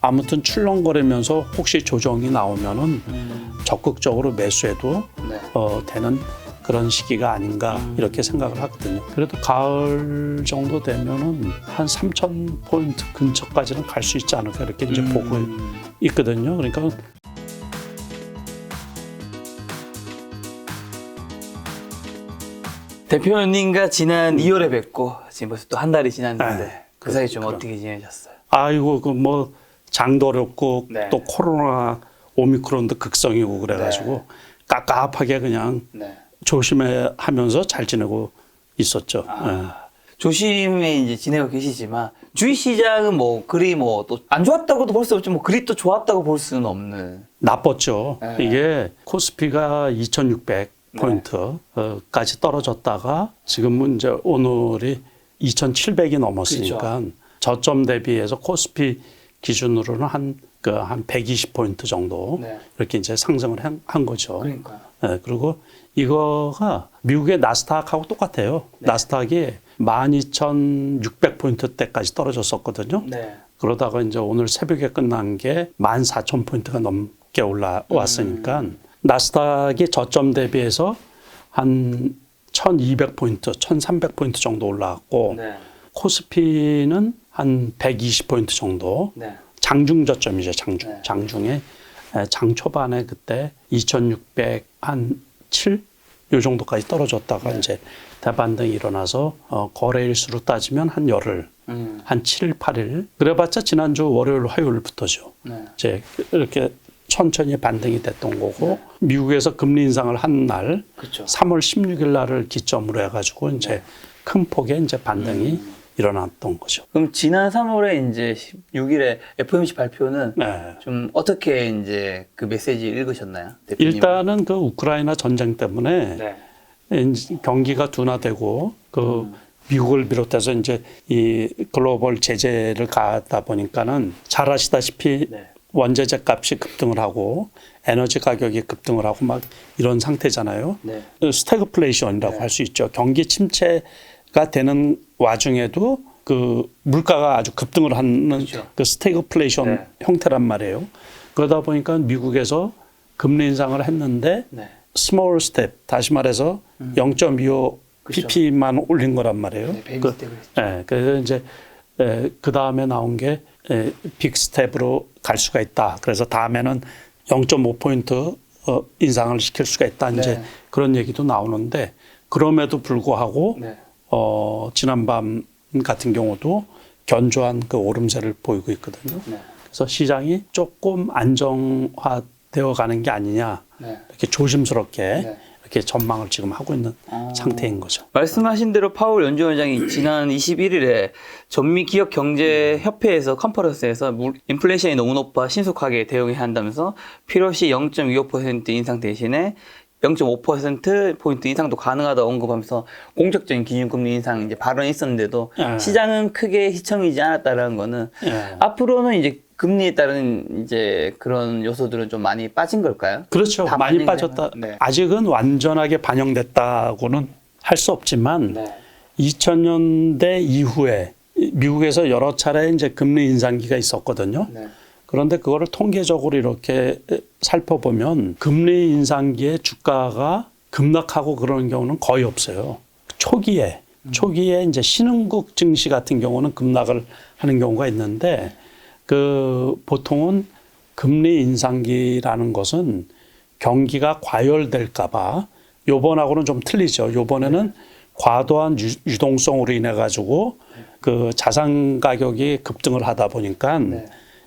아무튼 출렁거리면서 혹시 조정이 나오면은 적극적으로 매수해도 네. 되는 그런 시기가 아닌가 이렇게 생각을 하거든요. 그래도 가을 정도 되면은 한 3,000포인트 근처까지는 갈 수 있지 않을까 이렇게 이제 보고 있거든요. 그러니까 대표님과 지난 2월에 뵙고 지금 벌써 또 한 달이 지났는데 네, 그 사이 좀 그럼. 어떻게 지내셨어요? 아이고 그 뭐 장도 어렵고 네. 또 코로나 오미크론도 극성이고 그래가지고 깝깝하게 그냥 네. 조심하면서 잘 지내고 있었죠. 조심히 이제 지내고 계시지만 주식시장은 뭐 그리 뭐 또 안 좋았다고도 볼 수 없지 뭐 그리 또 좋았다고 볼 수는 없는. 나빴죠. 네. 이게 코스피가 2,600포인트까지 떨어졌다가 지금은 이제 오늘이 2,700이 넘었으니까 그렇죠. 저점 대비해서 코스피 기준으로는 한 120포인트 정도 네. 이렇게 이제 상승을 한 거죠. 그러니까요. 네, 그리고 이거가 미국의 나스닥하고 똑같아요. 네. 나스닥이 12,600포인트대까지 떨어졌었거든요. 네. 그러다가 이제 오늘 새벽에 끝난 게 14,000포인트가 넘게 올라왔으니까 나스닥이 저점 대비해서 한 1,200포인트, 1,300포인트 정도 올라왔고 네. 코스피는 한 120포인트 정도 네. 장중 저점이죠. 네. 장중에 장 초반에 그때 2,600 한 7? 요 정도까지 떨어졌다가 이제 대반등이 일어나서 거래일수로 따지면 한 열흘, 한 7일, 8일. 그래봤자 지난주 월요일, 화요일부터죠. 네. 이제 이렇게 천천히 반등이 됐던 거고 미국에서 금리 인상을 한 날, 그렇죠. 3월 16일 날을 기점으로 해가지고 이제 큰 폭의 이제 반등이 일어났던 거죠. 그럼 지난 3월에 이제 6일에 FOMC 발표는 네. 좀 어떻게 이제 그 메시지 읽으셨나요? 대표님은? 일단은 그 우크라이나 전쟁 때문에 네. 이제 경기가 둔화되고 그 미국을 비롯해서 이제 이 글로벌 제재를 가하다 보니까는 잘 아시다시피 네. 원재재 값이 급등을 하고 에너지 가격이 급등을 하고 막 이런 상태잖아요. 네. 스태그플레이션이라고 할 수 있죠. 경기 침체가 되는 와중에도 그 물가가 아주 급등을 하는 그렇죠. 그 스태그플레이션 네. 형태란 말이에요. 그러다 보니까 미국에서 금리 인상을 했는데 네. 스몰 스텝, 다시 말해서 0.25 그렇죠. pp만 올린 거란 말이에요. 네, 베이비 스텝을 했죠. 그래서 이제 그 다음에 나온 게 빅 스텝으로 갈 수가 있다. 그래서 다음에는 0.5포인트 인상을 시킬 수가 있다. 이제 네. 그런 얘기도 나오는데 그럼에도 불구하고 네. 지난밤 같은 경우도 견조한 그 오름세를 보이고 있거든요. 네. 그래서 시장이 조금 안정화되어 가는 게 아니냐. 네. 이렇게 조심스럽게 네. 이렇게 전망을 지금 하고 있는 상태인 거죠. 말씀하신 대로 파월 연준의장이 지난 21일에 전미기업경제협회에서 컨퍼런스에서 인플레이션이 너무 높아 신속하게 대응해야 한다면서 필요시 0.25% 인상 대신에 0.5%포인트 인상도 가능하다 언급하면서 공적적인 기준금리 인상 이제 발언이 있었는데도 시장은 크게 시청이지 않았다라는 거는 앞으로는 이제 금리에 따른 이제 그런 요소들은 좀 많이 빠진 걸까요? 그렇죠. 다 많이 반영되면? 빠졌다. 네. 아직은 완전하게 반영됐다고는 할 수 없지만 네. 2000년대 이후에 미국에서 여러 차례 이제 금리 인상기가 있었거든요. 네. 그런데 그거를 통계적으로 이렇게 살펴보면 금리 인상기에 주가가 급락하고 그러는 경우는 거의 없어요. 초기에 이제 신흥국 증시 같은 경우는 급락을 하는 경우가 있는데 그 보통은 금리 인상기라는 것은 경기가 과열될까봐 요번하고는 좀 틀리죠. 요번에는 과도한 유동성으로 인해 가지고 그 자산 가격이 급등을 하다 보니까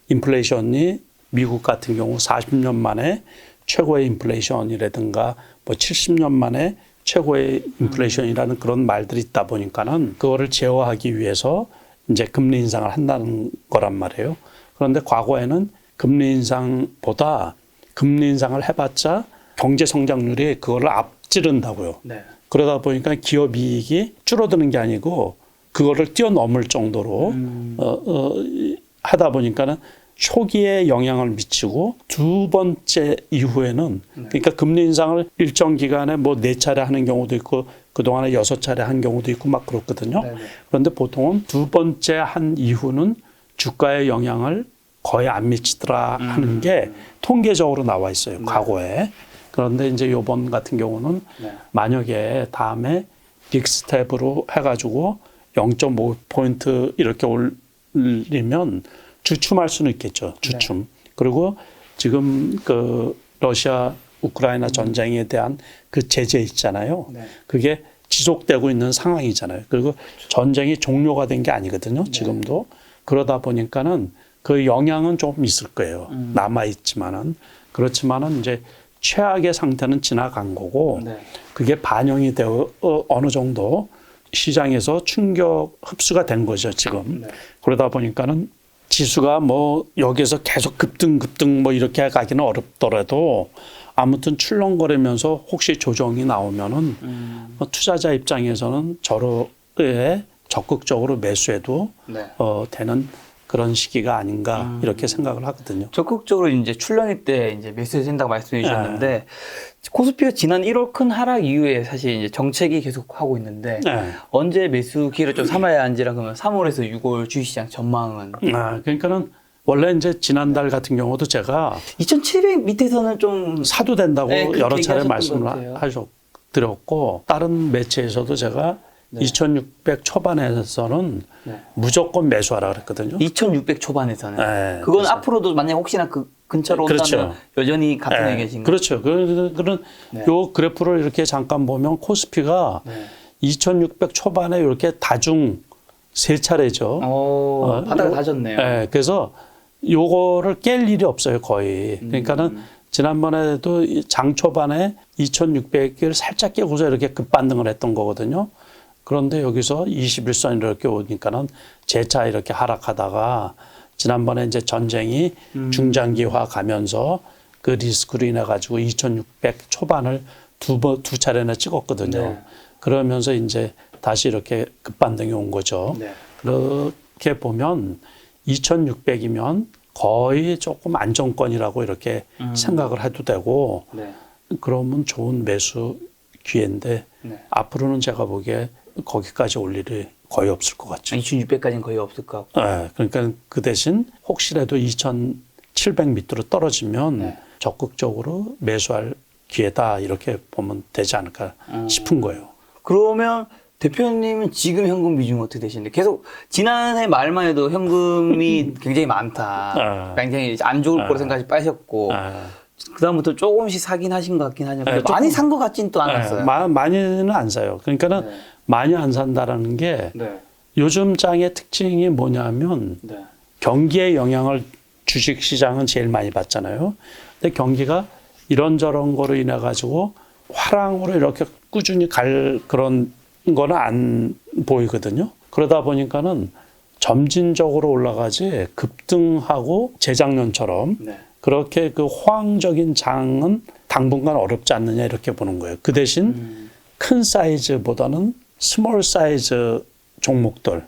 인플레이션이 미국 같은 경우 40년 만에 최고의 인플레이션이라든가 뭐 70년 만에 최고의 인플레이션이라는 그런 말들이 있다 보니까는 그거를 제어하기 위해서 이제 금리 인상을 한다는 거란 말이에요. 그런데 과거에는 금리 인상보다 금리 인상을 해봤자 경제 성장률이 그거를 앞지른다고요. 네. 그러다 보니까 기업 이익이 줄어드는 게 아니고 그거를 뛰어넘을 정도로 하다 보니까는 초기에 영향을 미치고 두 번째 이후에는 그러니까 금리 인상을 일정 기간에 뭐 4차례 하는 경우도 있고 그동안에 6차례 한 경우도 있고 막 그렇거든요. 네네. 그런데 보통은 두 번째 한 이후는 주가의 영향을 거의 안 미치더라 하는 게 통계적으로 나와 있어요. 과거에. 그런데 이제 요번 같은 경우는 만약에 다음에 빅스텝으로 해가지고 0.5포인트 이렇게 올리면 주춤할 수는 있겠죠. 주춤. 그리고 지금 그 러시아 우크라이나 전쟁에 대한 그 제재 있잖아요. 그게 지속되고 있는 상황이잖아요. 그리고 전쟁이 종료가 된 게 아니거든요. 지금도. 그러다 보니까는 그 영향은 좀 있을 거예요. 남아있지만은. 그렇지만은 이제 최악의 상태는 지나간 거고 그게 반영이 되어 어느 정도 시장에서 충격 흡수가 된 거죠, 지금. 그러다 보니까는 지수가 뭐 여기서 계속 급등 뭐 이렇게 가기는 어렵더라도 아무튼 출렁거리면서 혹시 조정이 나오면은 뭐 투자자 입장에서는 저로에 적극적으로 매수해도 되는 그런 시기가 아닌가 이렇게 생각을 하거든요. 적극적으로 이제 출렁일 때 이제 매수해야 된다고 말씀해 주셨는데 코스피가 지난 1월 큰 하락 이후에 사실 이제 정책이 계속 하고 있는데 언제 매수 기회를 좀 삼아야 하는지라 그러면 3월에서 6월 주식시장 전망은 그러니까는 원래 이제 지난달 같은 경우도 제가 2,700 밑에서는 좀 사도 된다고 그렇게 여러 차례 얘기하셨던 것 같아요. 말씀을 드렸고 다른 매체에서도 제가 2,600 초반에서는 무조건 매수하라 그랬거든요. 2,600 초반에서는 그건 그래서. 앞으로도 만약 혹시나 그 근처로 온다면 그렇죠. 여전히 같은 의견이신가요? 그렇죠. 그런 요 그래프를 이렇게 잠깐 보면 코스피가 2,600 초반에 이렇게 다중 세 차례죠. 바닥을 다졌네요. 그래서 요거를 깰 일이 없어요, 거의. 그러니까는 지난번에도 장 초반에 2,600을 살짝 깨고서 이렇게 급반등을 했던 거거든요. 그런데 여기서 21선 이렇게 오니까는 재차 이렇게 하락하다가 지난번에 이제 전쟁이 중장기화 가면서 그 리스크로 인해 가지고 2,600 초반을 두 차례나 찍었거든요. 그러면서 이제 다시 이렇게 급반등이 온 거죠. 그렇게 보면 2,600이면 거의 조금 안정권이라고 이렇게 생각을 해도 되고 그러면 좋은 매수 기회인데 앞으로는 제가 보기에 거기까지 올 일이 거의 없을 것 같죠. 2,600까지는 거의 없을 것 같고. 그러니까 그 대신 혹시라도 2,700 밑으로 떨어지면 적극적으로 매수할 기회다 이렇게 보면 되지 않을까 싶은 거예요. 그러면 대표님은 지금 현금 비중이 어떻게 되시는데 계속 지난해 말만 해도 현금이 굉장히 많다. 굉장히 안 좋을 거로 생각하시 빠셨고 그다음부터 조금씩 사긴 하신 것 같긴 하죠. 근데 많이 산 것 같지는 또 않았어요. 많이는 안 사요. 그러니까는 많이 안 산다라는 게 요즘 장의 특징이 뭐냐면 경기의 영향을 주식시장은 제일 많이 받잖아요. 근데 경기가 이런저런 거로 인해 가지고 화랑으로 이렇게 꾸준히 갈 그런 거는 안 보이거든요. 그러다 보니까는 점진적으로 올라가지 급등하고 재작년처럼 그렇게 그 호황적인 장은 당분간 어렵지 않느냐 이렇게 보는 거예요. 그 대신 큰 사이즈보다는 스몰 사이즈 종목들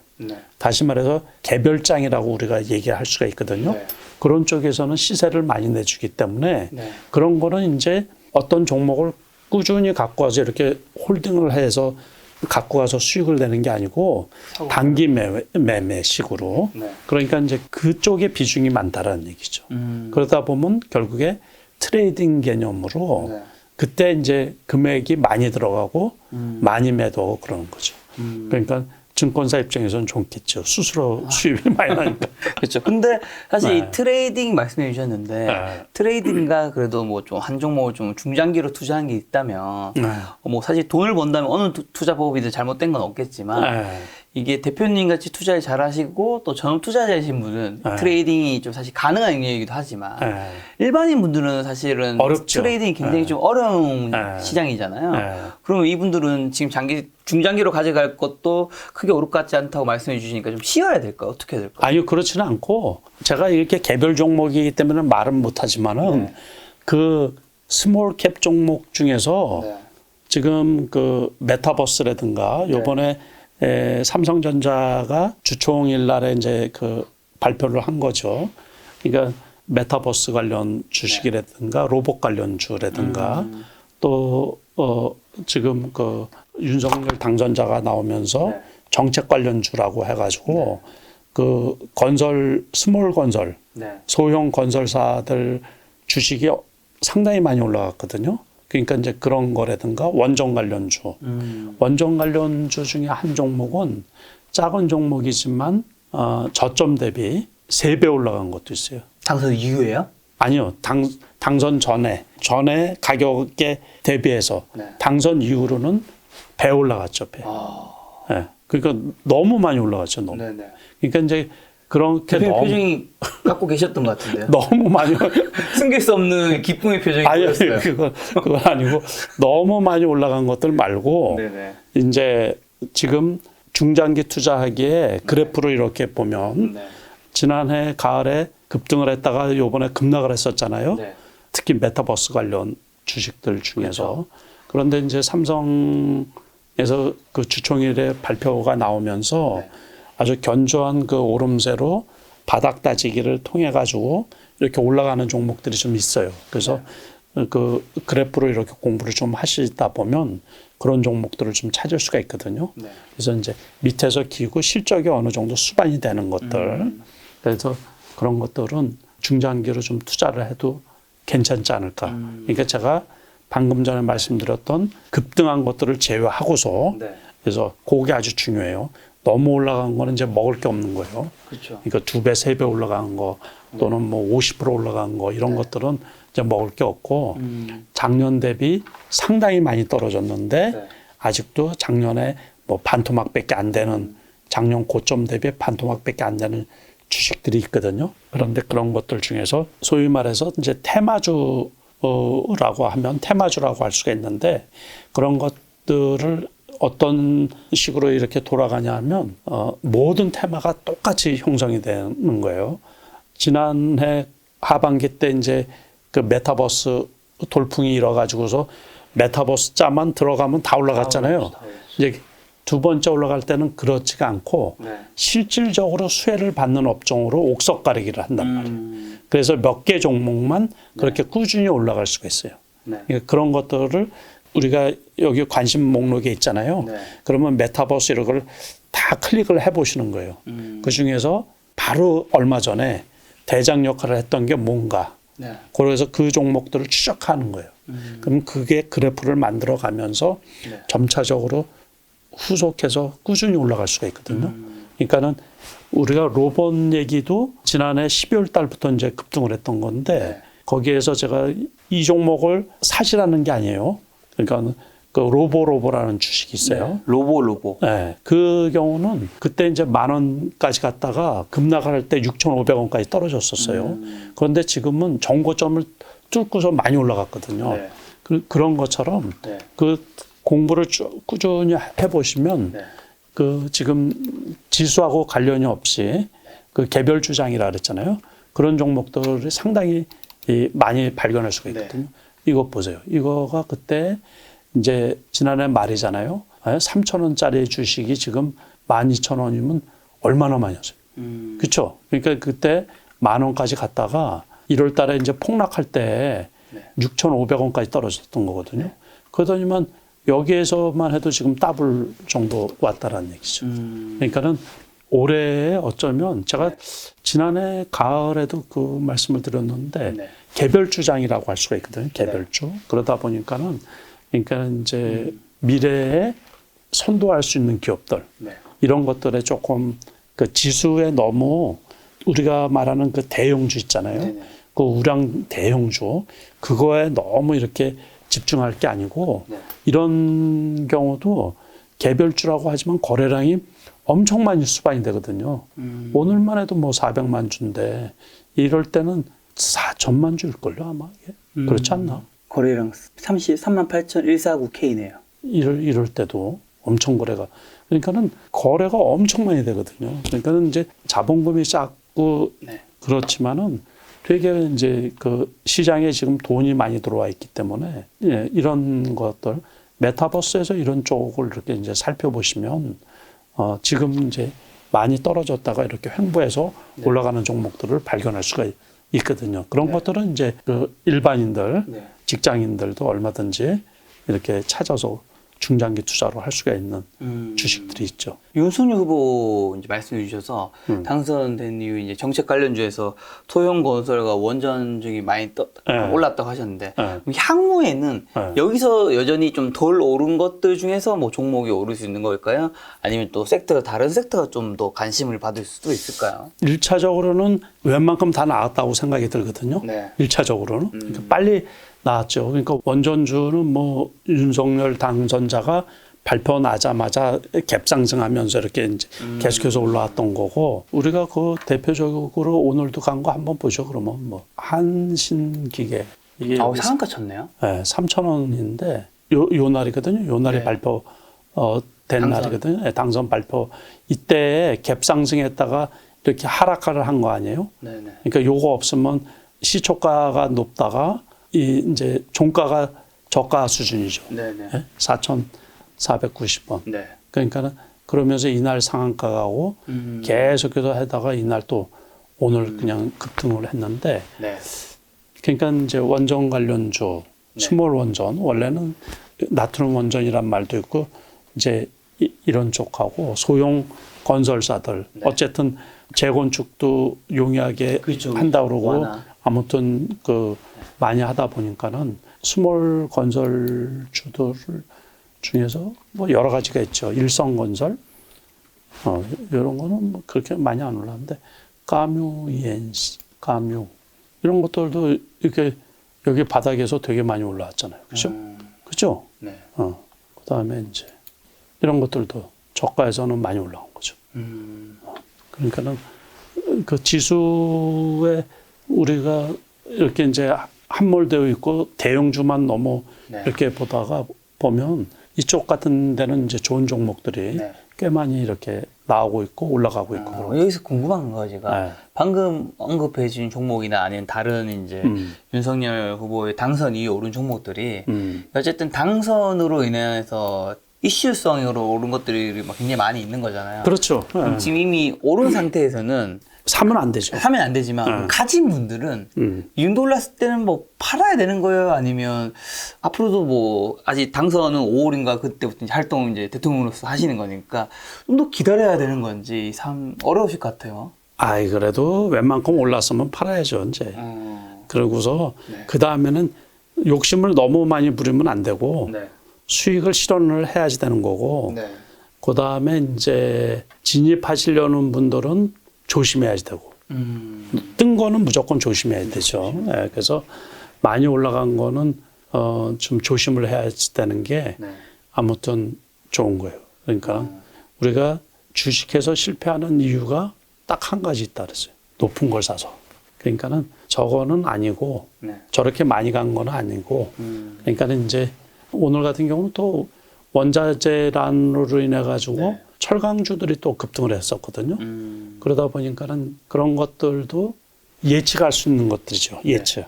다시 말해서 개별장이라고 우리가 얘기할 수가 있거든요. 그런 쪽에서는 시세를 많이 내주기 때문에 그런 거는 이제 어떤 종목을 꾸준히 갖고 와서 이렇게 홀딩을 해서 갖고 가서 수익을 내는 게 아니고 단기 매매식으로 그러니까 이제 그쪽에 비중이 많다라는 얘기죠. 그러다 보면 결국에 트레이딩 개념으로 그때 이제 금액이 많이 들어가고 많이 매도하고 그러는 거죠. 그러니까 증권사 입장에서는 좋겠죠. 스스로 수입이 많이 나니까. 그렇죠. 근데 사실 이 트레이딩 말씀해 주셨는데 트레이딩가 그래도 뭐 좀 한 종목을 좀 중장기로 투자한 게 있다면 뭐 사실 돈을 번다면 어느 투자법이든 잘못된 건 없겠지만 이게 대표님 같이 투자를 잘 하시고 또 전업 투자자이신 분은 트레이딩이 좀 사실 가능한 영역이기도 하지만 일반인 분들은 사실은 어렵죠. 트레이딩이 굉장히 좀 어려운 시장이잖아요. 그러면 이분들은 지금 중장기로 가져갈 것도 크게 어렵 같지 않다고 말씀해 주시니까 좀 쉬어야 될까요? 어떻게 해야 될까요? 아니요, 그렇지는 않고 제가 이렇게 개별 종목이기 때문에 말은 못하지만은 그 스몰 캡 종목 중에서 지금 그 메타버스라든가 요번에 삼성전자가 주총일 날에 이제 그 발표를 한 거죠. 그러니까 메타버스 관련 주식이라든가 로봇 관련주라든가 또 지금 그 윤석열 당선자가 나오면서 정책 관련주라고 해가지고 그 건설 스몰 건설 네. 소형 건설사들 주식이 상당히 많이 올라갔거든요. 그러니까 이제 그런 거라든가 원전 관련주, 원전 관련주 중에 한 종목은 작은 종목이지만 저점 대비 3배 올라간 것도 있어요. 당선 이후에요? 아니요, 당선 전에 가격에 대비해서 네. 당선 이후로는 배 올라갔죠, 배. 네. 그러니까 너무 많이 올라갔죠, 너무. 네네. 그러니까 이제 그렇게 대표님 너무 표정이 갖고 계셨던 것 같은데요. 너무 많이 숨길 수 없는 기쁨의 표정이 아니 보였어요. 그건 아니고 너무 많이 올라간 것들 말고 네네. 이제 지금 중장기 투자하기에 그래프로 이렇게 보면 네. 지난해 가을에 급등을 했다가 요번에 급락을 했었잖아요. 네. 특히 메타버스 관련 주식들 중에서. 그렇죠. 그런데 이제 삼성에서 그 주총일에 발표가 나오면서 네. 아주 견조한 그 오름세로 바닥 다지기를 통해 가지고 이렇게 올라가는 종목들이 좀 있어요. 그래서 그 그래프로 이렇게 공부를 좀 하시다 보면 그런 종목들을 좀 찾을 수가 있거든요. 네. 그래서 이제 밑에서 기고 실적이 어느 정도 수반이 되는 것들. 그래서 그런 것들은 중장기로 좀 투자를 해도 괜찮지 않을까. 그러니까 제가 방금 전에 말씀드렸던 급등한 것들을 제외하고서 네. 그래서 그게 아주 중요해요. 너무 올라간 거는 이제 먹을 게 없는 거예요. 그렇죠. 그러니까 2배, 3배 올라간 거 또는 뭐 50% 올라간 거 이런 것들은 이제 먹을 게 없고 작년 대비 상당히 많이 떨어졌는데 네. 아직도 작년에 뭐 반토막밖에 안 되는 작년 고점 대비 반토막밖에 안 되는 주식들이 있거든요. 그런데 그런 것들 중에서 소위 말해서 이제 테마주라고 하면 테마주라고 할 수가 있는데 그런 것들을 어떤 식으로 이렇게 돌아가냐 하면 모든 테마가 똑같이 형성이 되는 거예요. 지난해 하반기 때 이제 그 메타버스 돌풍이 일어가지고서 메타버스 자만 들어가면 다 올라갔잖아요. 이제 두 번째 올라갈 때는 그렇지가 않고 네. 실질적으로 수혜를 받는 업종으로 옥석 가리기를 한단 말이에요. 그래서 몇 개 종목만 그렇게 꾸준히 올라갈 수가 있어요. 네. 그러니까 그런 것들을 우리가 여기 관심 목록에 있잖아요. 네. 그러면 메타버스 이런 걸 다 클릭을 해보시는 거예요. 그 중에서 바로 얼마 전에 대장 역할을 했던 게 뭔가. 네. 그래서 그 종목들을 추적하는 거예요. 그럼 그게 그래프를 만들어 가면서 네. 점차적으로 후속해서 꾸준히 올라갈 수가 있거든요. 그러니까는 우리가 로봇 얘기도 지난해 12월 달부터 이제 급등을 했던 건데 네. 거기에서 제가 이 종목을 사시라는 게 아니에요. 그러니까 그 로보라는 주식이 있어요. 네. 로보. 네, 그 경우는 그때 이제 10,000원까지 갔다가 급락할 때 6,500원까지 떨어졌었어요. 그런데 지금은 정고점을 뚫고서 많이 올라갔거든요. 네. 그런 것처럼 네. 그 공부를 쭉 꾸준히 해보시면 네. 그 지금 지수하고 관련이 없이 그 개별 주장이라 그랬잖아요. 그런 종목들이 상당히 많이 발견할 수가 있거든요. 이거 보세요. 이거가 그때 이제 지난해 말이잖아요. 3,000원짜리 주식이 지금 12,000원이면 얼마나 많이 었어요. 그렇죠? 그러니까 그때 10,000원까지 갔다가 1월 달에 이제 폭락할 때 6,500원까지 떨어졌던 거거든요. 그러더니만 여기에서만 해도 지금 더블 정도 왔다라는 얘기죠. 그러니까는 올해 어쩌면 제가 지난해 가을에도 그 말씀을 드렸는데 네. 개별 주장이라고 할 수가 있거든요. 개별주. 그러다 보니까는 그러니까 이제 미래에 선도할 수 있는 기업들 네. 이런 것들에 조금 그 지수에 너무 우리가 말하는 그 대형주 있잖아요. 네네. 그 우량 대형주 그거에 너무 이렇게 집중할 게 아니고 네. 이런 경우도 개별주라고 하지만 거래량이 엄청 많이 수반이 되거든요. 오늘만 해도 뭐 400만 주인데 이럴 때는 4천만 주일걸요 아마 이게. 그렇지 않나? 거래량 338,149K네요. 이럴 때도 엄청 거래가 그러니까는 거래가 엄청 많이 되거든요. 그러니까는 이제 자본금이 작고 네. 그렇지만은 되게 이제 그 시장에 지금 돈이 많이 들어와 있기 때문에 예, 이런 것들 메타버스에서 이런 쪽을 이렇게 이제 살펴보시면 지금 이제 많이 떨어졌다가 이렇게 횡보해서 올라가는 종목들을 발견할 수가 있거든요. 그런 것들은 이제 그 일반인들, 네. 직장인들도 얼마든지 이렇게 찾아서 중장기 투자로 할 수가 있는 주식들이 있죠. 윤석열 후보 이제 말씀해 주셔서 당선된 이후 이제 정책 관련주에서 소형 건설과 원전중이 많이 올랐다고 하셨는데 그럼 향후에는 여기서 여전히 좀 덜 오른 것들 중에서 뭐 종목이 오를 수 있는 걸까요? 아니면 또 섹터가 다른 섹터가 좀 더 관심을 받을 수도 있을까요? 1차적으로는 웬만큼 다 나왔다고 생각이 들거든요. 네. 1차적으로는. 그러니까 빨리 나왔죠. 그러니까 원전주는 뭐 윤석열 당선자가 발표 나자마자 갭상승하면서 이렇게 이제 계속해서 올라왔던 거고, 우리가 그 대표적으로 오늘도 간 거 한번 보죠. 그러면 뭐 한신기계 이게 상한가 쳤네요. 네, 3,000원인데 요 날이거든요. 요 날이 네. 발표 된 당선. 날이거든요. 네, 당선 발표 이때 갭상승했다가 이렇게 하락을 한 거 아니에요? 네네. 그러니까 요거 없으면 시초가가 높다가 이 이제 종가가 저가 수준이죠. 네네. 예? 4,490원. 네. 그러니까는 그러면서 이날 상한가 가고 계속해서 하다가 이날 또 오늘 그냥 급등을 했는데, 네. 그러니까 이제 원전 관련주, 스몰 원전, 원래는 나트륨 원전이란 말도 있고 이제 이런 쪽하고 소형 건설사들, 어쨌든 재건축도 용이하게 그렇죠. 한다 그러고 완화. 아무튼 그 많이 하다 보니까는 스몰 건설주들 중에서 뭐 여러 가지가 있죠. 일성건설 이런 거는 뭐 그렇게 많이 안 올랐는데 까뮤, ENC, 까뮤 이런 것들도 이렇게 여기 바닥에서 되게 많이 올라왔잖아요. 그렇죠? 그렇죠? 네. 그다음에 이제 이런 것들도 저가에서는 많이 올라온 거죠. 그러니까는 그 지수에 우리가 이렇게 이제 함몰되어 있고 대형주만 너무 네. 이렇게 보다가 보면 이쪽 같은 데는 이제 좋은 종목들이 네. 꽤 많이 이렇게 나오고 있고 올라가고 있고 그러고. 여기서 궁금한 거 제가 네. 방금 언급해 주신 종목이나 아니면 다른 이제 윤석열 후보의 당선 이후 오른 종목들이 어쨌든 당선으로 인해서 이슈성으로 오른 것들이 막 굉장히 많이 있는 거잖아요. 그렇죠. 그럼 지금 이미 오른 상태에서는 사면 안 되죠. 하면 안 되지만 가진 분들은 이 정도 올랐을 때는 뭐 팔아야 되는 거예요? 아니면 앞으로도 뭐 아직 당선은 5월인가 그때부터 이제 활동 이제 대통령으로서 하시는 거니까 좀 더 기다려야 되는 건지 참 어려우실 것 같아요. 아이 그래도 웬만큼 올랐으면 팔아야죠 이제. 그러고서 그 다음에는 욕심을 너무 많이 부리면 안 되고 네. 수익을 실현을 해야지 되는 거고. 네. 그 다음에 이제 진입하시려는 분들은 조심해야지 되고. 뜬 거는 무조건 조심해야 되죠. 네, 그래서 많이 올라간 거는 좀 조심을 해야 되는 게 네. 아무튼 좋은 거예요. 그러니까 우리가 주식해서 실패하는 이유가 딱 한 가지 있다 그랬어요. 높은 걸 사서. 그러니까는 저거는 아니고 네. 저렇게 많이 간 거는 아니고 그러니까는 이제 오늘 같은 경우는 또 원자재란으로 인해 가지고 네. 철강주들이 또 급등을 했었거든요. 그러다 보니까는 그런 것들도 예측할 수 있는 것들이죠. 예측.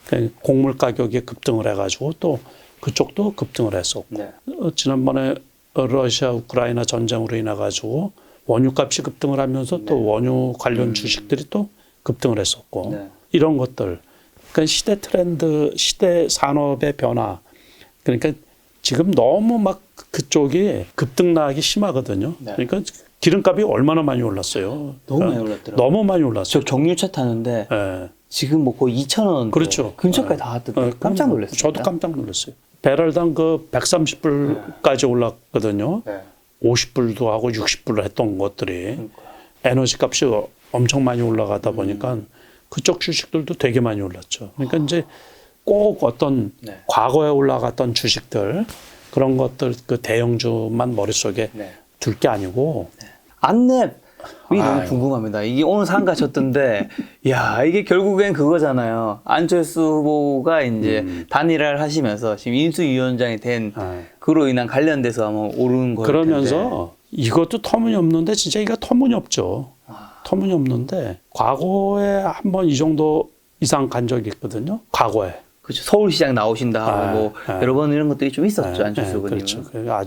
그러니까 곡물 가격이 급등을 해가지고 또 그쪽도 급등을 했었고. 네. 지난번에 러시아 우크라이나 전쟁으로 인해 가지고 원유값이 급등을 하면서 또 원유 관련 주식들이 또 급등을 했었고. 네. 이런 것들. 그러니까 시대 트렌드, 시대 산업의 변화. 그러니까 지금 너무 막 그쪽이 급등락이 심하거든요. 네. 그러니까 기름값이 얼마나 많이 올랐어요. 너무 많이 올랐더라고요. 너무 많이 올랐어요. 저 경유차 타는데 예. 지금 뭐 거의 2,000원 그렇죠. 근처까지 다 왔던데 깜짝 놀랐어요. 저도 깜짝 놀랐어요. 배럴당 그 130불까지 올랐거든요. 네. 50불도 하고 60불을 했던 것들이 에너지 값이 엄청 많이 올라가다 보니까 그쪽 주식들도 되게 많이 올랐죠. 그러니까 이제 꼭 어떤 네. 과거에 올라갔던 주식들 그런 것들 그 대형주만 머릿속에 네. 둘 게 아니고 안랩이 너무 아유. 궁금합니다. 이게 오늘 상가 쳤던데, 야 이게 결국엔 그거잖아요. 안철수 후보가 이제 단일화를 하시면서 지금 인수위원장이 된 아. 그로 인한 관련돼서 아마 오른 거일 텐데. 그러면서 이것도 터무니없는데 진짜 이거 터무니없죠. 아. 터무니없는데 과거에 한번 이 정도 이상 간 적이 있거든요. 과거에. 그렇죠. 서울시장 나오신다 하고 뭐 여러 번 이런 것들이 좀 있었죠. 안철수 후보님은. 그렇죠. 그러니까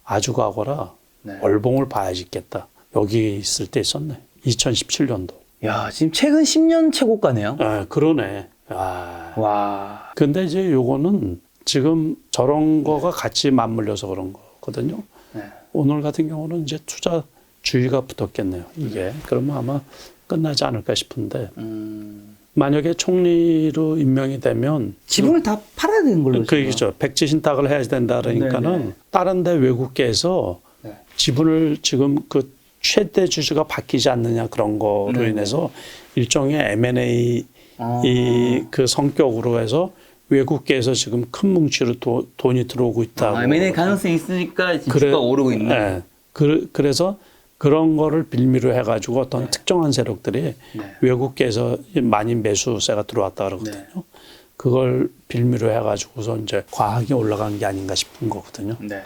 아주 과거라 네. 얼봉을 봐야지 있겠다. 여기 있을 때 있었네. 2017년도. 야 지금 최근 10년 최고가네요. 그러네. 아. 와. 근데 이제 요거는 지금 저런 거가 같이 맞물려서 그런 거거든요. 네. 오늘 같은 경우는 이제 투자 주의가 붙었겠네요. 이게 그러면 아마 끝나지 않을까 싶은데 만약에 총리로 임명이 되면 지분을 다 팔아야 되는 걸로. 그 얘기죠. 백지 신탁을 해야 된다 그러니까는 네네. 다른 데 외국계에서 네. 지분을 지금 그 최대 주주가 바뀌지 않느냐 그런 거로 네네. 인해서 일종의 M&A 이 그 성격으로 해서 외국계에서 지금 큰 뭉치로 돈이 들어오고 있다고. M&A 가능성이 있으니까 지수가 오르고 있네. 네. 그래서 그런 거를 빌미로 해가지고 어떤 특정한 세력들이 네. 외국계에서 많이 매수세가 들어왔다 그러거든요. 네. 그걸 빌미로 해가지고서 이제 과하게 올라간 게 아닌가 싶은 거거든요. 네.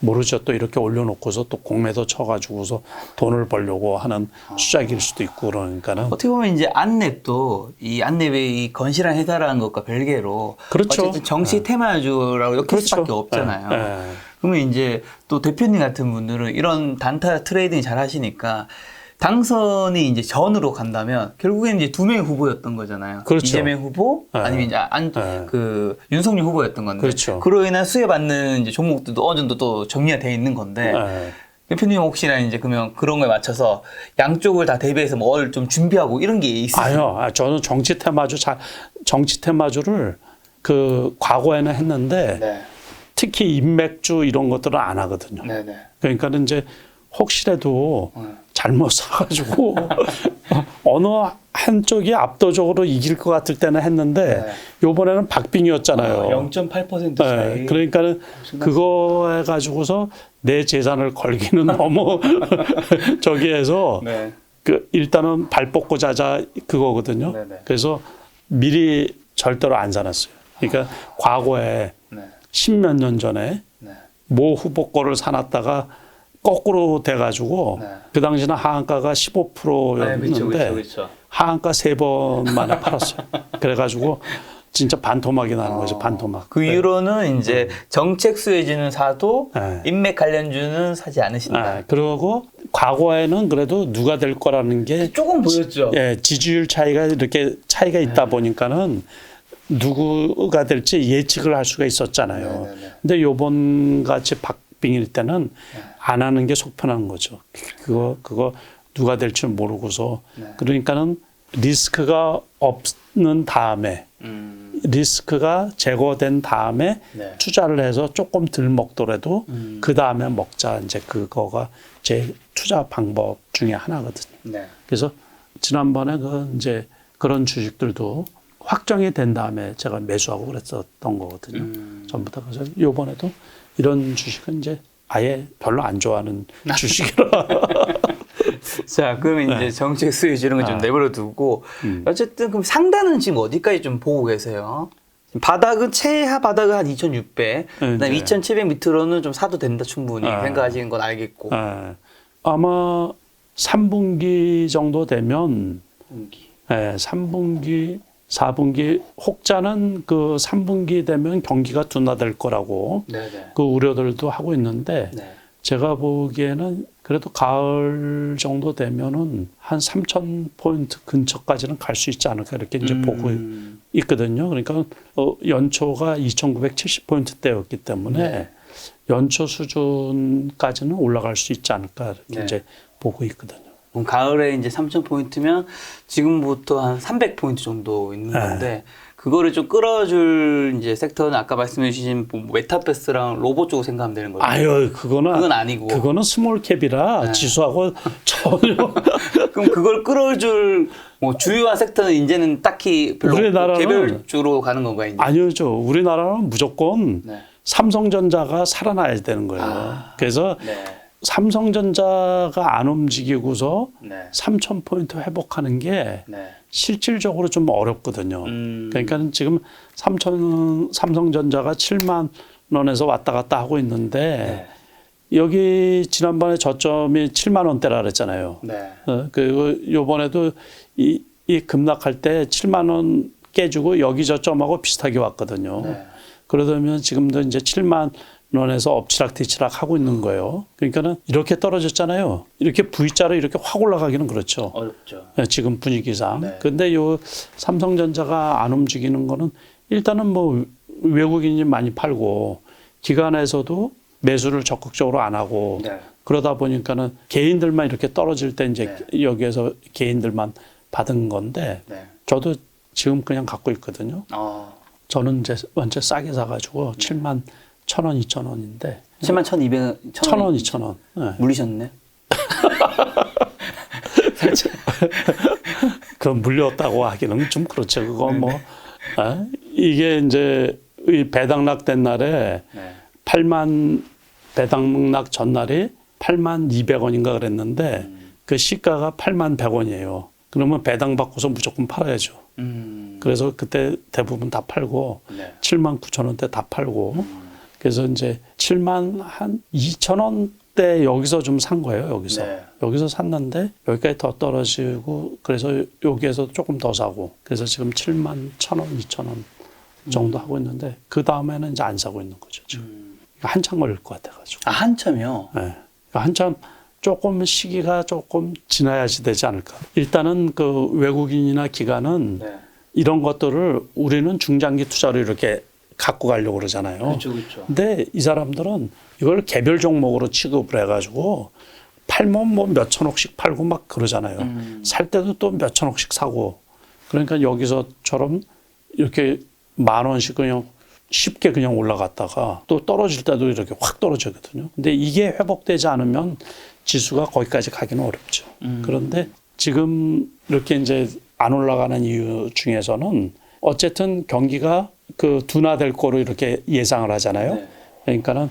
모르죠. 또 이렇게 올려놓고서 또 공매도 쳐가지고서 돈을 벌려고 하는 수작일 수도 있고 그러니까는. 어떻게 보면 이제 안랩도 이 안랩의 이 건실한 회사라는 것과 별개로 그렇죠. 어쨌든 정치 테마주라고 엮일 그렇죠. 수밖에 없잖아요. 네. 그러면 이제 또 대표님 같은 분들은 이런 단타 트레이딩 잘 하시니까 당선이 이제 전으로 간다면 결국에는 이제 두 명의 후보였던 거잖아요. 그렇죠. 이재명 후보 네. 아니면 이제 네. 그 윤석열 후보였던 건데 그렇죠. 그로 인한 수혜받는 이제 종목들도 어느 정도 또 정리가 되어 있는 건데 네. 대표님 혹시나 이제 그러면 그런 거에 맞춰서 양쪽을 다 대비해서 뭘 좀 준비하고 이런 게 있으세요? 아니요. 저는 정치 테마주를 그 과거에는 했는데 네. 특히 인맥주 이런 것들은 안 하거든요. 네네. 그러니까는 이제 혹시라도 잘못 사가지고 어느 한쪽이 압도적으로 이길 것 같을 때는 했는데 요번에는 박빙이었잖아요. 0.8% 네, 차이. 그러니까는 그거 해가지고서 내 재산을 걸기는 너무 저기 해서 네. 그 일단은 발 뻗고 자자 그거거든요. 네네. 그래서 미리 절대로 안 사놨어요. 그러니까 과거에 네. 십몇 년 전에 네. 모 후보 거를 사놨다가 거꾸로 돼가지고 네. 그 당시는 하한가가 네, 15%였는데 그쵸. 하한가 3번 만에 팔았어요. 그래가지고 진짜 반토막이 나는 거죠. 반토막. 그 이후로는 이제 정책 수혜주는 사도 네. 인맥 관련주는 사지 않으신다. 네, 그리고 과거에는 그래도 누가 될 거라는 게 조금 보였죠. 예, 지지율 차이가 이렇게 차이가 있다 보니까는 누구가 될지 예측을 할 수가 있었잖아요. 네네네. 근데 요번 같이 박빙일 때는 안 하는 게 속편한 거죠. 그거 누가 될지 모르고서 그러니까는 리스크가 없는 다음에 리스크가 제거된 다음에 네. 투자를 해서 조금 덜 먹더라도 그 다음에 먹자 이제 그거가 제 투자 방법 중에 하나거든요. 네. 그래서 지난번에 그 이제 그런 주식들도 확정이 된 다음에 제가 매수하고 그랬었던 거거든요. 전부 다. 그래서 이번에도 이런 주식은 이제 아예 별로 안 좋아하는 주식이라. 자, 그러면 이제 정책 수혜주 이런 거 좀 내버려 두고 어쨌든 그럼 상단은 지금 어디까지 좀 보고 계세요? 바닥은 최하 바닥은 한 2,600, 그다음에 2,700 밑으로는 좀 사도 된다 충분히 생각하시는 건 알겠고. 아마 3분기 정도 되면 3분기, 4분기 혹자는 그 3분기 되면 경기가 둔화될 거라고 네네. 그 우려들도 하고 있는데 네. 제가 보기에는 그래도 가을 정도 되면은 한 3,000포인트 근처까지는 갈 수 있지 않을까 이렇게 이제 보고 있거든요. 그러니까 연초가 2,970포인트대였기 때문에 연초 수준까지는 올라갈 수 있지 않을까 이렇게 이제 보고 있거든요. 그럼 가을에 이제 3,000포인트면 지금부터 한 300포인트 정도 있는 건데 그거를 좀 끌어줄 이제 섹터는 아까 말씀해 주신 뭐 메타버스랑 로봇 쪽으로 생각하면 되는 거죠. 아유, 그건 아니고. 그거는 스몰캡이라 지수하고 전혀. 그럼 그걸 끌어줄 뭐 주요한 섹터는 이제는 딱히 별로 우리나라는 개별주로 가는 건가요? 이제? 아니죠. 우리나라는 무조건 삼성전자가 살아나야 되는 거예요. 그래서 삼성전자가 안 움직이고서 3,000포인트 회복하는 게 실질적으로 좀 어렵거든요. 그러니까 지금 삼성전자가 7만 원에서 왔다 갔다 하고 있는데 여기 지난번에 저점이 7만 원대라 그랬잖아요. 그리고 요번에도 이 급락할 때 7만 원 깨지고 여기 저점하고 비슷하게 왔거든요. 그러다면 지금도 이제 7만 원에서 엎치락뒤치락 하고 있는 거예요. 그러니까는 이렇게 떨어졌잖아요. 이렇게 V자로 이렇게 확 올라가기는 그렇죠. 어렵죠. 지금 분위기상. 근데 요 삼성전자가 안 움직이는 거는 일단은 뭐 외국인이 많이 팔고 기관에서도 매수를 적극적으로 안 하고 네. 그러다 보니까는 개인들만 이렇게 떨어질 때 이제 여기에서 개인들만 받은 건데 네. 저도 지금 그냥 갖고 있거든요. 저는 이제 완전 싸게 사가지고 7만 1,000원, 2,000원인데 7만 1,200원, 1,000원, 2,000원. 네. 물리셨네. 그럼 물렸다고 하기는 좀 그렇죠. 그거 뭐 이게 이제 이 배당락된 날에 네. 8만 배당락 전날이 8만 200원인가 그랬는데 그 시가가 8만 100원이에요. 그러면 배당 받고서 무조건 팔아야죠. 그래서 그때 대부분 다 팔고 네. 7만 9천 원대 다 팔고 그래서 이제 7만 한 2천 원대 여기서 좀 산 거예요. 여기서 네. 여기서 샀는데 여기까지 더 떨어지고 그래서 여기에서 조금 더 사고 그래서 지금 7만 1천 원, 2천 원 정도 하고 있는데 그 다음에는 이제 안 사고 있는 거죠. 지금 한참 걸릴 것 같아가지고. 아, 한참이요? 네. 그러니까 한참 조금 시기가 조금 지나야지 되지 않을까. 일단은 그 외국인이나 기관은 네. 이런 것들을 우리는 중장기 투자로 이렇게 갖고 가려고 그러잖아요. 그렇죠, 그렇죠. 근데 이 사람들은 이걸 개별 종목으로 취급을 해가지고 팔면 뭐 몇천억씩 팔고 막 그러잖아요. 살 때도 또 몇천억씩 사고. 그러니까 여기서처럼 이렇게 10,000원씩 그냥 쉽게 그냥 올라갔다가 또 떨어질 때도 이렇게 확 떨어지거든요. 근데 이게 회복되지 않으면 지수가 거기까지 가기는 어렵죠. 그런데 지금 이렇게 이제 안 올라가는 이유 중에서는 어쨌든 경기가 그 둔화될 거로 이렇게 예상을 하잖아요. 네. 그러니까는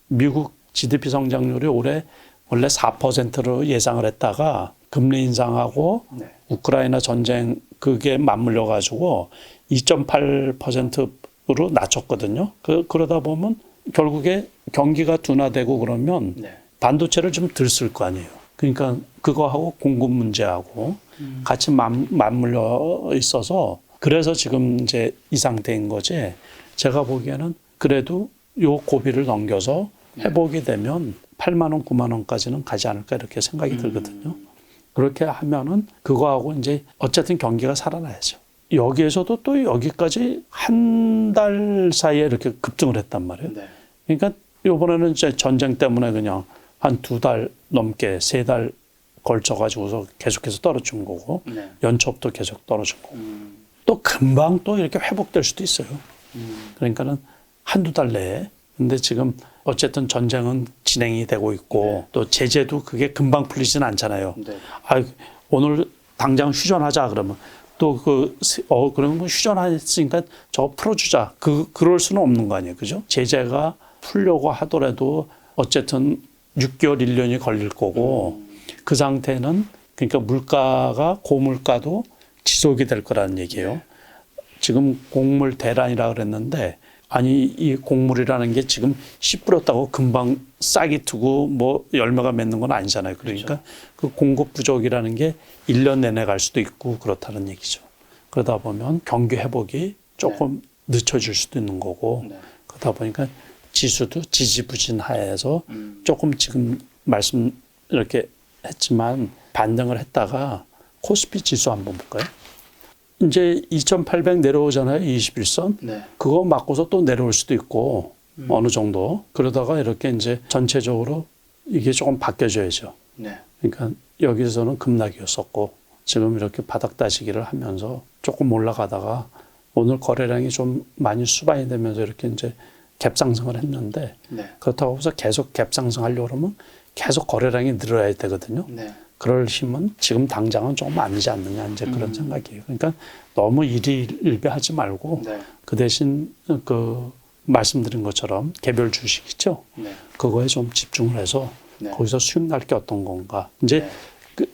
미국 GDP 성장률이 올해 원래 4%로 예상을 했다가 금리 인상하고 네. 우크라이나 전쟁 그게 맞물려 가지고 2.8%로 낮췄거든요. 그러다 보면 결국에 경기가 둔화되고 그러면 네. 반도체를 좀 덜 쓸 거 아니에요. 그러니까 그거하고 공급 문제하고 같이 맞물려 있어서 그래서 지금 이제 이 상태인 거지. 제가 보기에는 그래도 요 고비를 넘겨서 회복이 되면 8만 원, 9만 원까지는 가지 않을까 이렇게 생각이 들거든요. 그렇게 하면은 그거하고 이제 어쨌든 경기가 살아나야죠. 여기에서도 또 여기까지 한 달 사이에 이렇게 급등을 했단 말이에요. 네. 그러니까 이번에는 이제 전쟁 때문에 그냥 한 2달 넘게 3달 걸쳐가지고서 계속해서 떨어진 거고 네. 연초부터 계속 떨어진 거고 또 금방 또 이렇게 회복될 수도 있어요. 그러니까는 한두 달 내에. 근데 지금 어쨌든 전쟁은 진행이 되고 있고 또 제재도 그게 금방 풀리진 않잖아요. 네. 아, 오늘 당장 휴전하자 그러면 또 그러면 휴전했으니까 저거 풀어주자. 그럴 수는 없는 거 아니에요. 그죠? 제재가 풀려고 하더라도 어쨌든 6개월, 1년이 걸릴 거고 그 상태는 그러니까 물가가 고물가도 지속이 될 거라는 얘기예요. 지금 곡물 대란이라 그랬는데 아니 이 곡물이라는 게 지금 씨 뿌렸다고 금방 싹이 트고 뭐 열매가 맺는 건 아니잖아요. 그러니까 그 공급 부족이라는 게 1년 내내 갈 수도 있고 그렇다는 얘기죠. 그러다 보면 경기 회복이 조금 늦춰질 수도 있는 거고 그러다 보니까 지수도 지지부진하에서 조금 지금 말씀 이렇게 했지만 반등을 했다가 코스피 지수 한번 볼까요? 이제 2,800 내려오잖아요. 21선. 네. 그거 맞고서 또 내려올 수도 있고 어느 정도. 그러다가 이렇게 이제 전체적으로 이게 조금 바뀌어져야죠. 네. 그러니까 여기서는 급락이었었고 지금 이렇게 바닥 다지기를 하면서 조금 올라가다가 오늘 거래량이 좀 많이 수반이 되면서 이렇게 이제 갭 상승을 했는데 네. 그렇다고 해서 계속 갭 상승하려고 그러면 계속 거래량이 늘어야 되거든요. 네. 그럴 힘은 지금 당장은 조금 아니지 않느냐 이제 그런 생각이에요. 그러니까 너무 일희일비하지 말고 네. 그 대신 그 말씀드린 것처럼 개별 주식 있죠. 네. 그거에 좀 집중을 해서 네. 거기서 수익 날 게 어떤 건가. 이제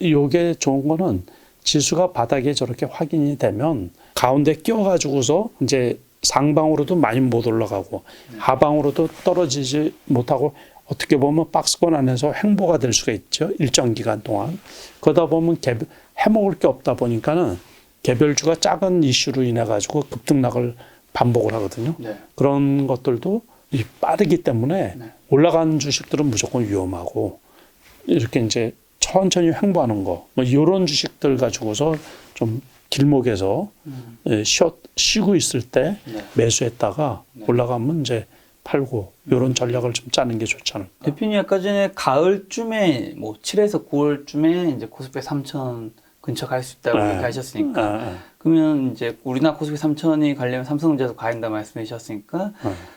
요게 좋은 거는 지수가 바닥에 저렇게 확인이 되면 가운데 끼워가지고서 이제 상방으로도 많이 못 올라가고 하방으로도 떨어지지 못하고 어떻게 보면 박스권 안에서 횡보가 될 수가 있죠. 일정 기간 동안. 그러다 보면 해먹을 게 없다 보니까는 개별주가 작은 이슈로 인해 가지고 급등락을 반복을 하거든요. 네. 그런 것들도 빠르기 때문에 올라가는 주식들은 무조건 위험하고 이렇게 이제 천천히 횡보하는 거, 뭐 이런 주식들 가지고서 좀 길목에서 쉬고 있을 때 네. 매수했다가 올라가면 이제 팔고 이런 전략을 좀 짜는 게 좋지 않을까. 대표님 아까 전에 가을쯤에 뭐 7에서 9월쯤에 이제 코스피 3천 근처 갈 수 있다고 네. 얘기하셨으니까 그러면 이제 우리나라 코스피 3천이 가려면 삼성전자도 가야 된다 말씀해 주셨으니까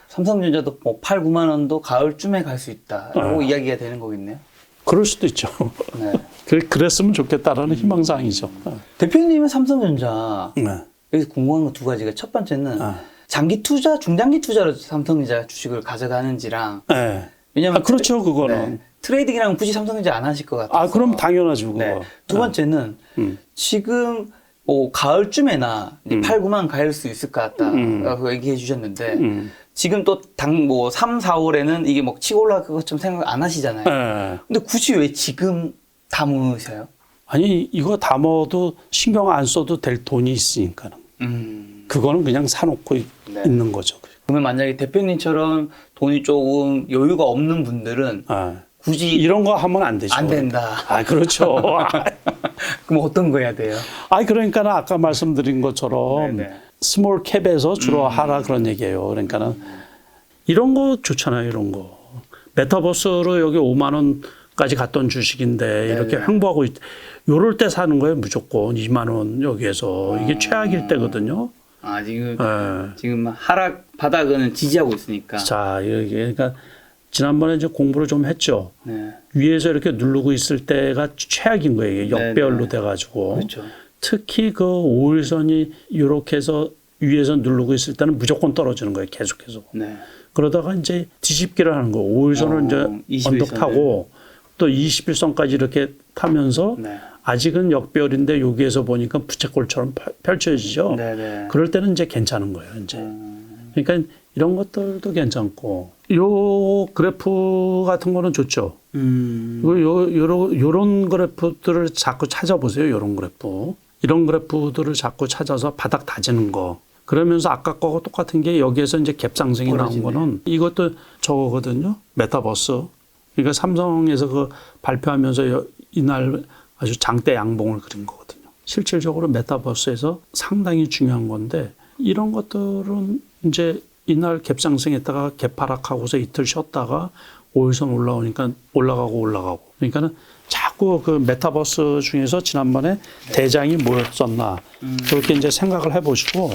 삼성전자도 뭐 8, 9만 원도 가을쯤에 갈 수 있다라고 이야기가 되는 거겠네요. 그럴 수도 있죠. 네. 그랬으면 좋겠다라는 희망사항이죠. 대표님은 삼성전자 네. 여기서 궁금한 거 두 가지가 첫 번째는 장기 투자, 중장기 투자로 삼성전자 주식을 가져가는지랑 네. 왜냐면 그렇죠, 그거는. 네. 트레이딩이랑 굳이 삼성전자 안 하실 것 같아서. 그럼 당연하죠, 그거. 네. 두 번째는 지금 뭐 가을쯤에나 이제 8, 9만 갈 수 있을 것 같다라고 얘기해 주셨는데 지금 또 뭐 3, 4월에는 이게 뭐 치고 올라갈 것처럼 생각 안 하시잖아요. 네. 근데 굳이 왜 지금 담으세요? 아니 이거 담아도 신경 안 써도 될 돈이 있으니까는. 그거는 그냥 사놓고 네. 있는 거죠. 그러면 만약에 대표님처럼 돈이 조금 여유가 없는 분들은 굳이 이런 거 하면 안 되죠. 안 된다. 그렇죠. 그럼 어떤 거 해야 돼요? 그러니까는 아까 말씀드린 것처럼 네네. 스몰 캡에서 주로 하라 그런 얘기예요. 그러니까는 이런 거 좋잖아요. 이런 거. 메타버스로 여기 5만 원까지 갔던 주식인데 이렇게 횡보하고 요럴 때 사는 거예요. 무조건 2만 원 여기에서. 이게 최악일 때거든요. 지금 하락 바닥은 지지하고 있으니까. 자, 그러니까 지난번에 이제 공부를 좀 했죠. 네. 위에서 이렇게 누르고 있을 때가 최악인 거예요. 이게 역배열로 돼가지고. 그렇죠. 특히 그 5일선이 이렇게 해서 위에서 누르고 있을 때는 무조건 떨어지는 거예요. 계속해서. 네. 그러다가 이제 뒤집기를 하는 거예요. 5일선을 이제 21선을. 언덕 타고 또 21선까지 이렇게 타면서 네. 아직은 역배열인데 여기에서 보니까 부채꼴처럼 펼쳐지죠. 네네. 그럴 때는 이제 괜찮은 거예요. 이제. 그러니까 이런 것들도 괜찮고 요 그래프 같은 거는 좋죠. 요런 그래프들을 자꾸 찾아보세요. 요런 그래프. 이런 그래프들을 자꾸 찾아서 바닥 다지는 거. 그러면서 아까 거하고 똑같은 게 여기에서 이제 갭상승이 나온 거는 이것도 저거거든요. 메타버스. 그러니까 삼성에서 그 발표하면서 이날 아주 장대 양봉을 그린 거거든요. 실질적으로 메타버스에서 상당히 중요한 건데 이런 것들은 이제 이날 갭상승했다가 갭하락하고서 이틀 쉬었다가 5일선 올라오니까 올라가고 그러니까는 자꾸 그 메타버스 중에서 지난번에 대장이 뭐였었나 그렇게 이제 생각을 해보시고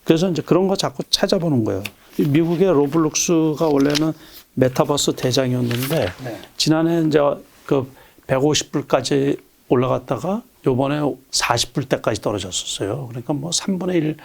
그래서 이제 그런 거 자꾸 찾아보는 거예요. 미국의 로블록스가 원래는 메타버스 대장이었는데 지난해 이제 그 150불까지 올라갔다가 요번에 40불 때까지 떨어졌었어요. 그러니까 뭐 3분의 1,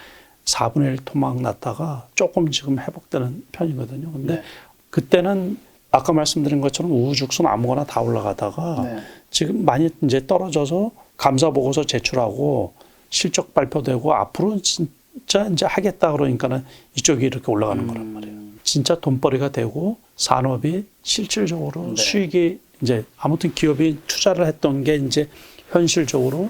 4분의 1 토막 났다가 조금 지금 회복되는 편이거든요. 근데 그때는 아까 말씀드린 것처럼 우후죽순 아무거나 다 올라가다가 지금 많이 이제 떨어져서 감사 보고서 제출하고 실적 발표되고 앞으로 진짜 이제 하겠다 그러니까는 이쪽이 이렇게 올라가는 거란 말이에요. 진짜 돈벌이가 되고 산업이 실질적으로 수익이 이제 아무튼 기업이 투자를 했던 게 이제 현실적으로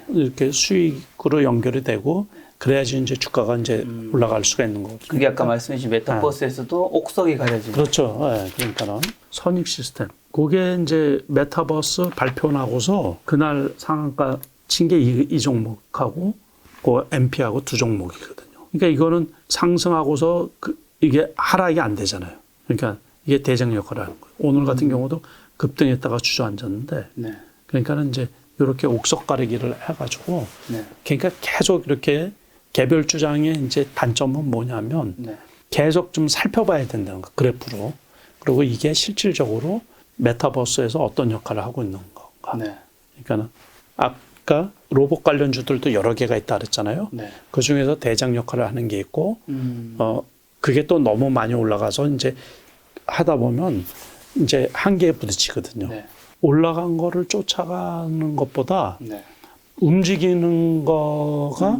이렇게 수익으로 연결이 되고 그래야지 이제 주가가 이제 올라갈 수가 있는 거고. 그게 아까 말씀해 주신 메타버스에서도 옥석이 가려지는. 그렇죠. 네, 그러니까는 선익 시스템. 그게 이제 메타버스 발표 나고서 그날 상한가 친 게 이 종목하고 그 MP하고 두 종목이거든요. 그러니까 이거는 상승하고서 이게 하락이 안 되잖아요. 그러니까 이게 대장 역할을 하는 거예요. 오늘 같은 경우도 급등했다가 주저앉았는데 그러니까는 이제 이렇게 옥석 가리기를 해가지고 그러니까 계속 이렇게 개별 주장의 이제 단점은 뭐냐면 계속 좀 살펴봐야 된다는 거 그래프로. 그리고 이게 실질적으로 메타버스에서 어떤 역할을 하고 있는 건가. 그러니까는 아까 로봇 관련주들도 여러 개가 있다 그랬잖아요. 그 중에서 대장 역할을 하는 게 있고, 그게 또 너무 많이 올라가서 이제 하다 보면 이제 한계에 부딪히거든요. 올라간 거를 쫓아가는 것보다 움직이는 거가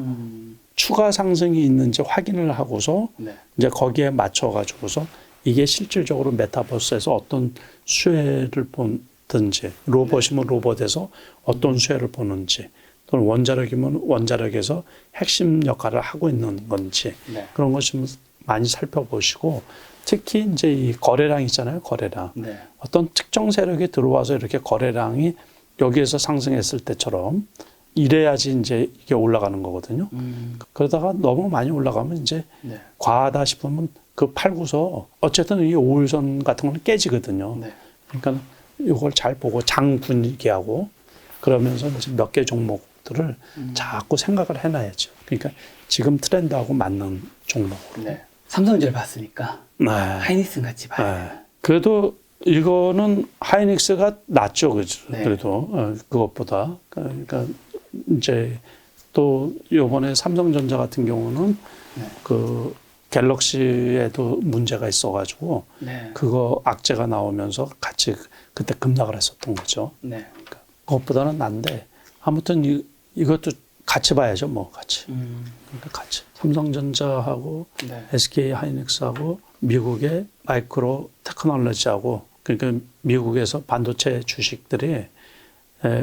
추가 상승이 있는지 확인을 하고서 이제 거기에 맞춰가지고서 이게 실질적으로 메타버스에서 어떤 수혜를 보든지 로봇이면 로봇에서 어떤 수혜를 보는지 또는 원자력이면 원자력에서 핵심 역할을 하고 있는 건지 그런 것 좀 많이 살펴보시고 특히 이제 이 거래량 있잖아요. 거래량. 어떤 특정 세력이 들어와서 이렇게 거래량이 여기에서 상승했을 때처럼 이래야지 이제 이게 올라가는 거거든요. 그러다가 너무 많이 올라가면 이제 네. 과하다 싶으면 그 팔고서 어쨌든 이 5일선 같은 거는 깨지거든요. 네. 그러니까 이걸 잘 보고 장 분위기하고 그러면서 이제 몇 개 종목들을 자꾸 생각을 해놔야죠. 그러니까 지금 트렌드하고 맞는 종목으로. 네. 삼성전자 봤으니까 네. 하이닉스 같이 봐요. 네. 그래도 이거는 하이닉스가 낫죠, 그죠? 네. 그래도 그것보다 그러니까 이제 또 이번에 삼성전자 같은 경우는 네. 그 갤럭시에도 문제가 있어가지고 네. 그거 악재가 나오면서 같이 그때 급락을 했었던 거죠. 네. 그러니까 그것보다는 난데 아무튼 이것도 같이 봐야죠, 뭐 같이. 그러니까 같이 삼성전자하고 네. SK 하이닉스하고 미국의 마이크로 테크놀로지하고 그러니까 미국에서 반도체 주식들이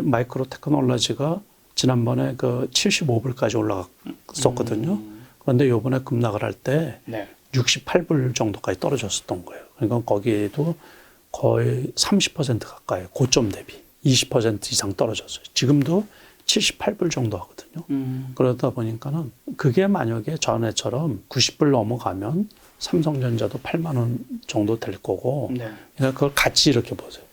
마이크로 테크놀로지가 지난번에 그 75불까지 올라갔었거든요. 그런데 요번에 급락을 할 때 네. 68불 정도까지 떨어졌었던 거예요. 그러니까 거기에도 거의 30% 가까이 고점 대비 20% 이상 떨어졌어요. 지금도 78불 정도 하거든요. 그러다 보니까는 그게 만약에 전에처럼 90불 넘어가면 삼성전자도 8만 원 정도 될 거고 네. 그러니까 그걸 같이 이렇게 보세요.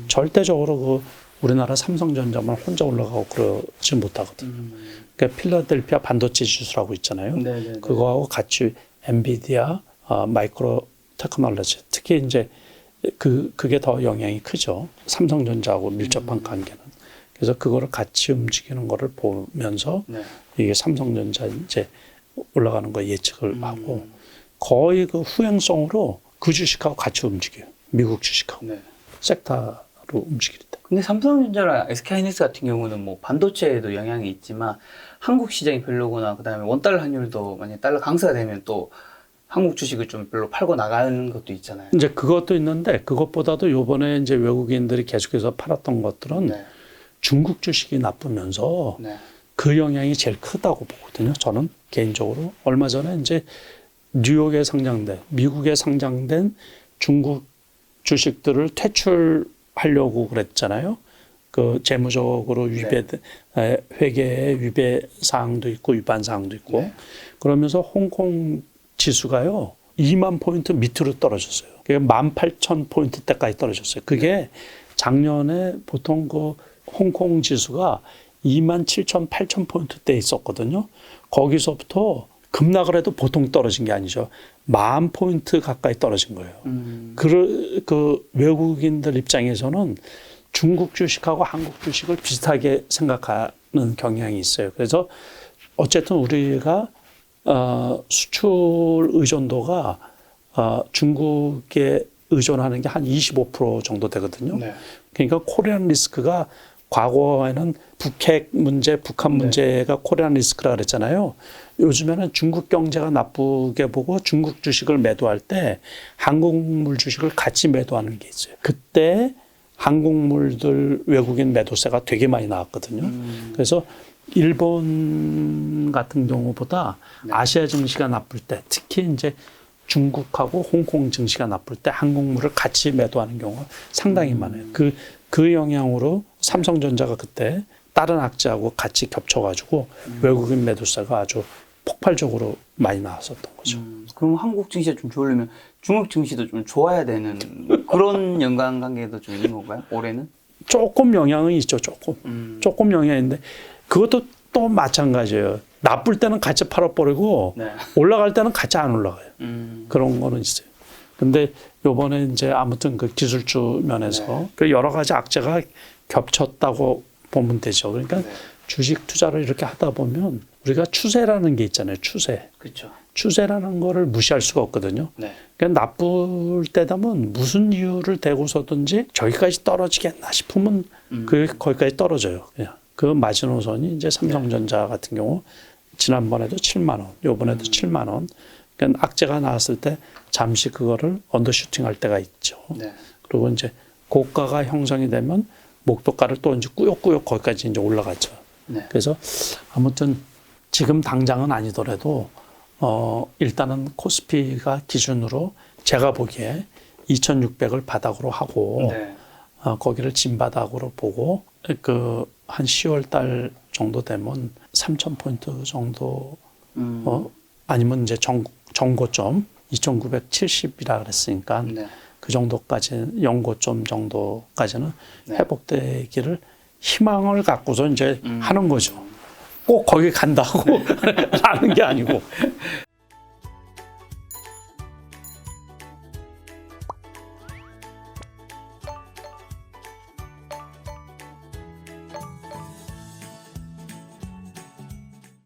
절대적으로 그 우리나라 삼성전자만 혼자 올라가고 그러지 못하거든요. 그러니까 필라델피아 반도체 지수라고 있잖아요. 네네네. 그거하고 같이 엔비디아, 마이크로 테크놀로지 특히 이제 그게 더 영향이 크죠. 삼성전자하고 밀접한 관계는. 그래서 그거를 같이 움직이는 거를 보면서 네. 이게 삼성전자 이제 올라가는 거 예측을 하고 거의 그 후행성으로 그 주식하고 같이 움직여요. 미국 주식하고 네. 섹터로 움직일 때. 근데 삼성전자랑 SK하이닉스 같은 경우는 뭐 반도체에도 영향이 있지만 한국 시장이 별로거나 그다음에 원달러 환율도 만약 달러 강세가 되면 또 한국 주식을 좀 별로 팔고 나가는 것도 있잖아요. 이제 그것도 있는데 그것보다도 요번에 이제 외국인들이 계속해서 팔았던 것들은 네. 중국 주식이 나쁘면서 네. 그 영향이 제일 크다고 보거든요. 저는 개인적으로 얼마 전에 이제 뉴욕에 상장된 미국에 상장된 중국 주식들을 퇴출하려고 그랬잖아요. 그 재무적으로 위배 회계에 위배 사항도 있고 위반 사항도 있고 네. 그러면서 홍콩 지수가요 2만 포인트 밑으로 떨어졌어요. 그게 18,000포인트대까지 떨어졌어요. 그게 작년에 보통 그 홍콩 지수가 27,000, 8,000포인트대에 있었거든요. 거기서부터 급락을 해도 보통 떨어진 게 아니죠. 10,000포인트 가까이 떨어진 거예요. 그 외국인들 입장에서는 중국 주식하고 한국 주식을 비슷하게 생각하는 경향이 있어요. 그래서 어쨌든 우리가 수출 의존도가 중국에 의존하는 게 한 25% 정도 되거든요. 네. 그러니까 코리안 리스크가 과거에는 북핵 문제, 북한 문제가 코리안 리스크라 그랬잖아요. 요즘에는 중국 경제가 나쁘게 보고 중국 주식을 매도할 때 한국물 주식을 같이 매도하는 게 있어요. 그때 한국물들 외국인 매도세가 되게 많이 나왔거든요. 그래서 일본 같은 경우보다 아시아 증시가 나쁠 때 특히 이제 중국하고 홍콩 증시가 나쁠 때 한국물을 같이 매도하는 경우가 상당히 많아요. 그 영향으로 삼성전자가 그때 다른 악재하고 같이 겹쳐가지고 외국인 매도세가 아주 폭발적으로 많이 나왔었던 거죠. 그럼 한국 증시가 좀 좋으려면 중국 증시도 좀 좋아야 되는 그런 연관관계도 좀 있는 건가요? 올해는? 조금 영향은 있죠. 조금 영향인데 그것도 또 마찬가지예요. 나쁠 때는 같이 팔아버리고 네. 올라갈 때는 같이 안 올라가요. 그런 거는 있어요. 근데 요번에 이제 아무튼 그 기술주 면에서 그 여러 가지 악재가 겹쳤다고 보면 되죠. 그러니까 주식 투자를 이렇게 하다 보면 우리가 추세라는 게 있잖아요. 추세. 그렇죠. 추세라는 거를 무시할 수가 없거든요. 네. 그러니까 나쁠 때 되면 무슨 이유를 대고서든지 저기까지 떨어지겠나 싶으면 그게 거기까지 떨어져요. 그냥. 그 마지노선이 이제 삼성전자 같은 경우 지난번에도 7만 원, 요번에도 7만 원. 그러니까 악재가 나왔을 때 잠시 그거를 언더슈팅할 때가 있죠. 네. 그리고 이제 고가가 형성이 되면 목표가를 또 이제 꾸역꾸역 거기까지 이제 올라가죠. 네. 그래서 아무튼 지금 당장은 아니더라도 일단은 코스피가 기준으로 제가 보기에 2,600을 바닥으로 하고 네. 거기를 진바닥으로 보고 그 한 10월 달 정도 되면 3,000포인트 정도 아니면 이제 정고점 2,970이라 그랬으니까 네. 그 정도까지 연고점 정도까지는 네. 회복되기를 희망을 갖고서 이제 하는 거죠. 꼭 거기 간다고 하는 게 아니고